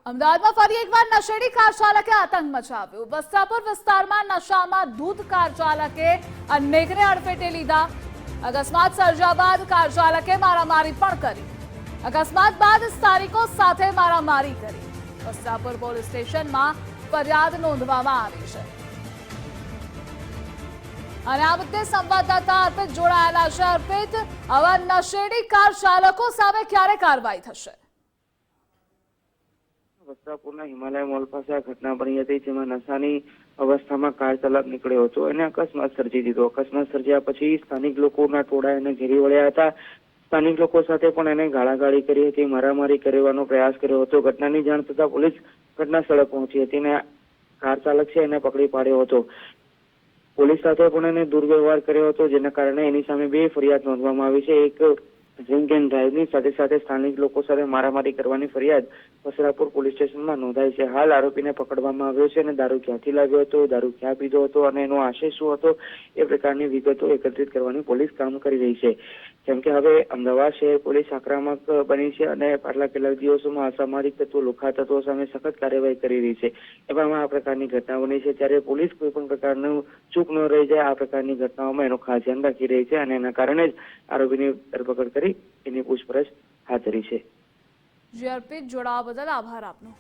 અમદાવાદમાં ફરી એકવાર નશેડી કાર ચાલકે આતંક મચાવ્યો। વસ્ત્રાપુર વિસ્તારમાં નશામાં ધૂત કાર ચાલકે અનેકને અડફેટે લીધા। અકસ્માત સર્જ્યા બાદ કાર ચાલકે મારામારી પણ કરી। અકસ્માત બાદ સ્થાનિકો સાથે મારામારી કરી। વસ્ત્રાપુર પોલીસ સ્ટેશનમાં ફરિયાદ નોંધવામાં આવી છે। અને આ વખતે સંવાદદાતા અર્પિત જોડાયેલા છે। અર્પિત, આવા નશેડી કાર ચાલકો સામે ક્યારે કાર્યવાહી થશે? વસ્ત્રાપુરના હિમાલય મોલ પાસે આ ઘટના બની હતી, જેમાં નશાની અવસ્થામાં કાર ચાલક નીકળ્યો હતો અને અકસ્માત સર્જી દીધો। અકસ્માત સર્જ્યા પછી સ્થાનિક લોકોના ટોળા એને ઘેરી વળ્યા હતા। સ્થાનિક લોકો સાથે પણ એને ગાળાગાળી કરી હતી, મારામારી કરવાનો પ્રયાસ કર્યો હતો। ઘટનાની જાણ થતાં પોલીસ ઘટના સ્થળે પહોંચી હતી અને કાર ચાલક છે એને પકડી પાડ્યો હતો। પોલીસ સાથે પણ એને દુર્વ્યવહાર કર્યો હતો, જેના કારણે એની સામે 2 ફરિયાદ નોંધવામાં આવી છે। એક ડ્રિંક એન્ડ ડ્રાઈવની સાથે સ્થાનિક લોકો સાથે મારામારી કરવાની ફરિયાદ વસ્ત્રાપુર પોલીસ સ્ટેશનમાં નોંધાઈ છે। હાલ આરોપીને પકડવામાં આવ્યો છે અને દારૂ ક્યાંથી લાવ્યો હતો, દારૂ ક્યાં પીધો હતો અને એનો આશય શું હતો, એ પ્રકારની વિગતો એકત્રિત કરવાની પોલીસ કામ કરી રહી છે। કેમ કે હવે અમદાવાદ શહેર પોલીસ આક્રમક બની છે અને પાછલા કેટલાક દિવસોમાં અસામાજિક તત્વો, લુખ્ખા તત્વો સામે સખત કાર્યવાહી કરી રહી છે। એવામાં આ પ્રકારની ઘટના બની છે, ત્યારે પોલીસ કોઈ પણ પ્રકારનું ચૂક ન રહી જાય આ પ્રકારની ઘટનાઓમાં એનું ખાસ ધ્યાન રાખી રહી છે અને એના કારણે જ આરોપીની ધરપકડ કરી એની પૂછપરછ હાથ ધરી છે। જી અર્પિત, જોડાવા બદલ આભાર આપનો।